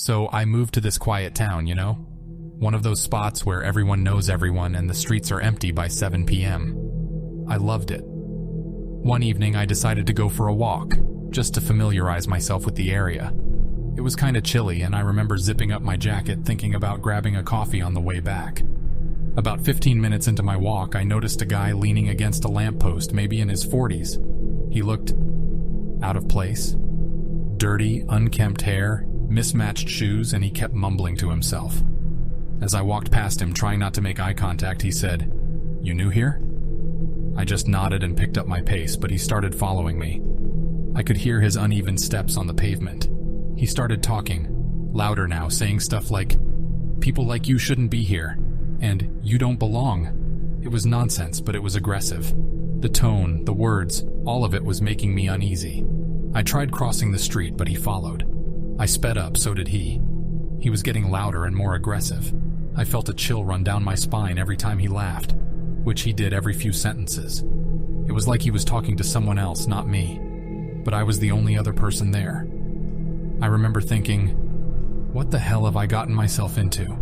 So I moved to this quiet town, you know? One of those spots where everyone knows everyone and the streets are empty by 7 p.m. I loved it. One evening I decided to go for a walk, just to familiarize myself with the area. It was kind of chilly, and I remember zipping up my jacket thinking about grabbing a coffee on the way back. About 15 minutes into my walk, I noticed a guy leaning against a lamppost, maybe in his 40s. He looked out of place. Dirty, unkempt hair, mismatched shoes, and he kept mumbling to himself. As I walked past him, trying not to make eye contact, he said, "You new here?" I just nodded and picked up my pace, but he started following me. I could hear his uneven steps on the pavement. He started talking, louder now, saying stuff like, "People like you shouldn't be here," and "You don't belong." It was nonsense, but it was aggressive. The tone, the words, all of it was making me uneasy. I tried crossing the street, but he followed. I sped up, so did he. He was getting louder and more aggressive. I felt a chill run down my spine every time he laughed, which he did every few sentences. It was like he was talking to someone else, not me. But I was the only other person there. I remember thinking, what the hell have I gotten myself into?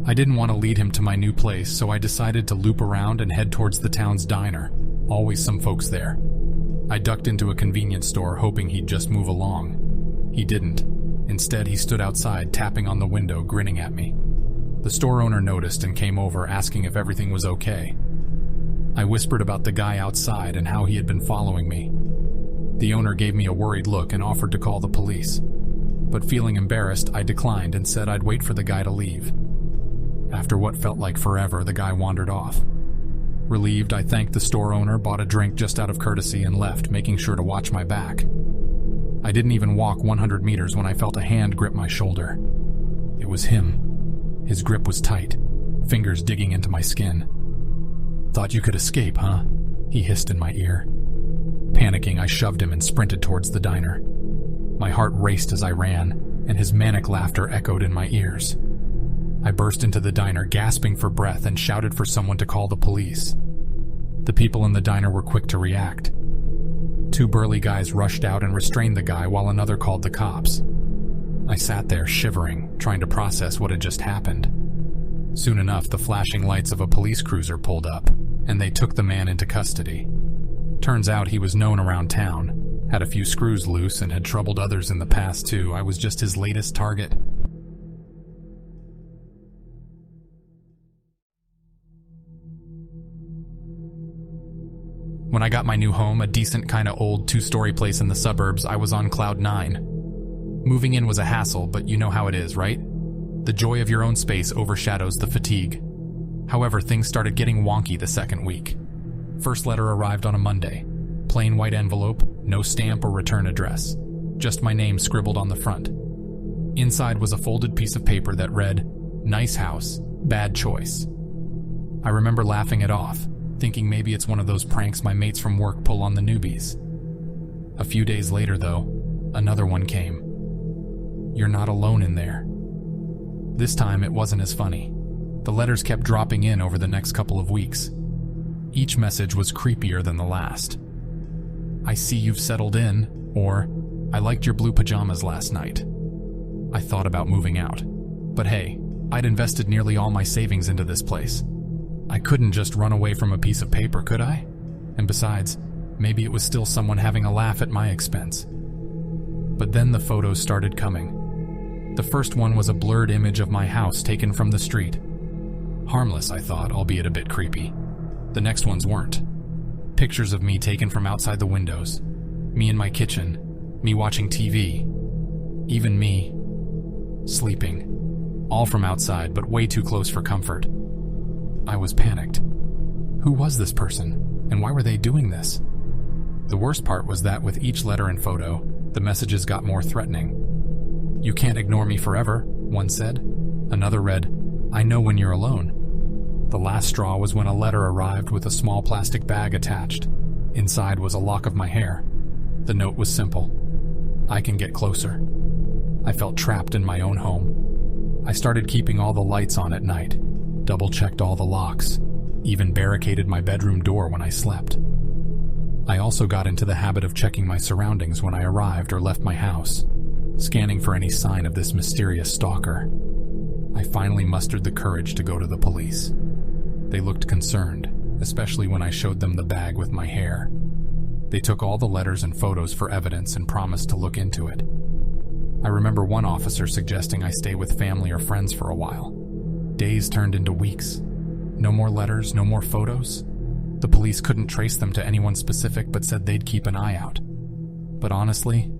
I didn't want to lead him to my new place, so I decided to loop around and head towards the town's diner. Always some folks there. I ducked into a convenience store, hoping he'd just move along. He didn't. Instead, he stood outside, tapping on the window, grinning at me. The store owner noticed and came over, asking if everything was okay. I whispered about the guy outside and how he had been following me. The owner gave me a worried look and offered to call the police. But feeling embarrassed, I declined and said I'd wait for the guy to leave. After what felt like forever, the guy wandered off. Relieved, I thanked the store owner, bought a drink just out of courtesy, and left, making sure to watch my back. I didn't even walk 100 meters when I felt a hand grip my shoulder. It was him. His grip was tight, fingers digging into my skin. "Thought you could escape, huh?" he hissed in my ear. Panicking, I shoved him and sprinted towards the diner. My heart raced as I ran, and his manic laughter echoed in my ears. I burst into the diner, gasping for breath, and shouted for someone to call the police. The people in the diner were quick to react. 2 burly guys rushed out and restrained the guy while another called the cops. I sat there shivering, trying to process what had just happened. Soon enough, the flashing lights of a police cruiser pulled up, and they took the man into custody. Turns out he was known around town, had a few screws loose, and had troubled others in the past too. I was just his latest target. When I got my new home, a decent kind of old 2-story place in the suburbs, I was on cloud 9. Moving in was a hassle, but you know how it is, right? The joy of your own space overshadows the fatigue. However, things started getting wonky the second week. First letter arrived on a Monday. Plain white envelope, no stamp or return address. Just my name scribbled on the front. Inside was a folded piece of paper that read, "Nice house, bad choice." I remember laughing it off, thinking maybe it's one of those pranks my mates from work pull on the newbies. A few days later, though, another one came. "You're not alone in there." This time it wasn't as funny. The letters kept dropping in over the next couple of weeks. Each message was creepier than the last. "I see you've settled in," or "I liked your blue pajamas last night." I thought about moving out. But hey, I'd invested nearly all my savings into this place. I couldn't just run away from a piece of paper, could I? And besides, maybe it was still someone having a laugh at my expense. But then the photos started coming. The first one was a blurred image of my house taken from the street. Harmless, I thought, albeit a bit creepy. The next ones weren't. Pictures of me taken from outside the windows. Me in my kitchen. Me watching TV. Even me sleeping. All from outside, but way too close for comfort. I was panicked. Who was this person, and why were they doing this? The worst part was that with each letter and photo, the messages got more threatening. "You can't ignore me forever," one said. Another read, "I know when you're alone." The last straw was when a letter arrived with a small plastic bag attached. Inside was a lock of my hair. The note was simple. "I can get closer." I felt trapped in my own home. I started keeping all the lights on at night, double-checked all the locks, even barricaded my bedroom door when I slept. I also got into the habit of checking my surroundings when I arrived or left my house. scanning for any sign of this mysterious stalker. I finally mustered the courage to go to the police. They looked concerned, especially when I showed them the bag with my hair. They took all the letters and photos for evidence and promised to look into it. I remember one officer suggesting I stay with family or friends for a while. Days turned into weeks. No more letters, no more photos. The police couldn't trace them to anyone specific but said they'd keep an eye out. But honestly,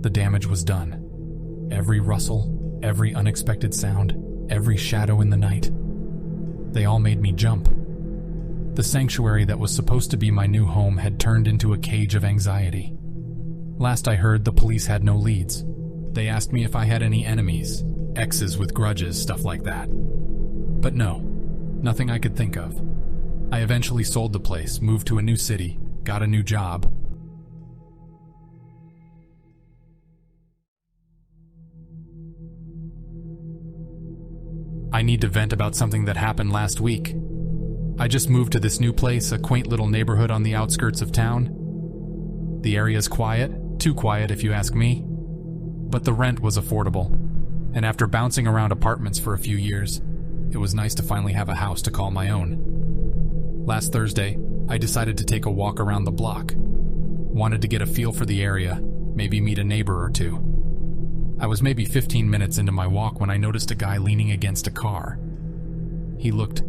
the damage was done. Every rustle, every unexpected sound, every shadow in the night. They all made me jump. The sanctuary that was supposed to be my new home had turned into a cage of anxiety. Last I heard, the police had no leads. They asked me if I had any enemies, exes with grudges, stuff like that. But no, nothing I could think of. I eventually sold the place, moved to a new city, got a new job. I need to vent about something that happened last week. I just moved to this new place, a quaint little neighborhood on the outskirts of town. The area's quiet, too quiet if you ask me. But the rent was affordable, and after bouncing around apartments for a few years, it was nice to finally have a house to call my own. Last Thursday, I decided to take a walk around the block. Wanted to get a feel for the area, maybe meet a neighbor or two. I was maybe 15 minutes into my walk when I noticed a guy leaning against a car. He looked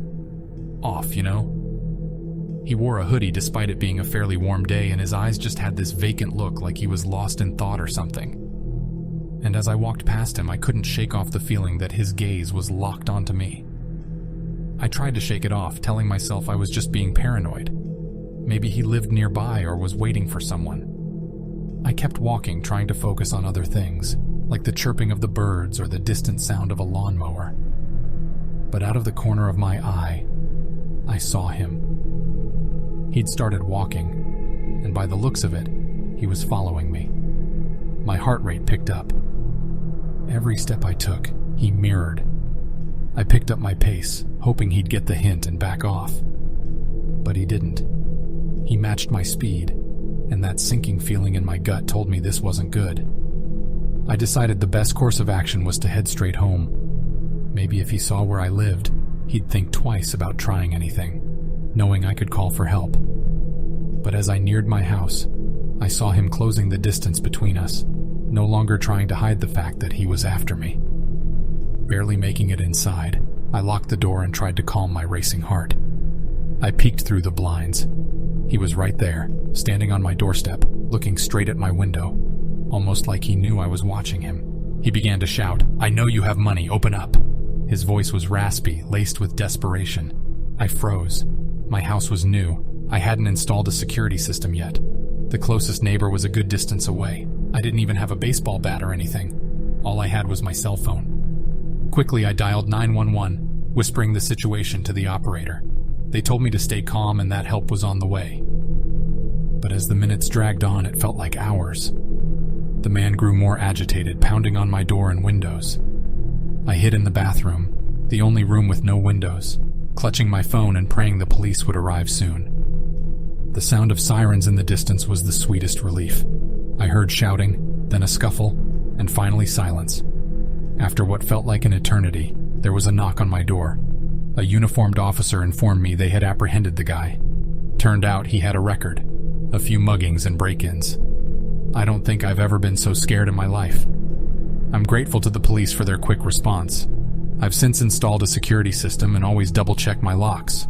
off, you know? He wore a hoodie despite it being a fairly warm day, and his eyes just had this vacant look like he was lost in thought or something. And as I walked past him, I couldn't shake off the feeling that his gaze was locked onto me. I tried to shake it off, telling myself I was just being paranoid. Maybe he lived nearby or was waiting for someone. I kept walking, trying to focus on other things, like the chirping of the birds or the distant sound of a lawnmower. But out of the corner of my eye, I saw him. He'd started walking, and by the looks of it, he was following me. My heart rate picked up. Every step I took, he mirrored. I picked up my pace, hoping he'd get the hint and back off. But he didn't. He matched my speed, and that sinking feeling in my gut told me this wasn't good. I decided the best course of action was to head straight home. Maybe if he saw where I lived, he'd think twice about trying anything, knowing I could call for help. But as I neared my house, I saw him closing the distance between us, no longer trying to hide the fact that he was after me. Barely making it inside, I locked the door and tried to calm my racing heart. I peeked through the blinds. He was right there, standing on my doorstep, looking straight at my window, almost like he knew I was watching him. He began to shout, "I know you have money, open up." His voice was raspy, laced with desperation. I froze. My house was new. I hadn't installed a security system yet. The closest neighbor was a good distance away. I didn't even have a baseball bat or anything. All I had was my cell phone. Quickly, I dialed 911, whispering the situation to the operator. They told me to stay calm and that help was on the way. But as the minutes dragged on, it felt like hours. The man grew more agitated, pounding on my door and windows. I hid in the bathroom, the only room with no windows, clutching my phone and praying the police would arrive soon. The sound of sirens in the distance was the sweetest relief. I heard shouting, then a scuffle, and finally silence. After what felt like an eternity, there was a knock on my door. A uniformed officer informed me they had apprehended the guy. Turned out he had a record, a few muggings and break-ins. I don't think I've ever been so scared in my life. I'm grateful to the police for their quick response. I've since installed a security system and always double-check my locks.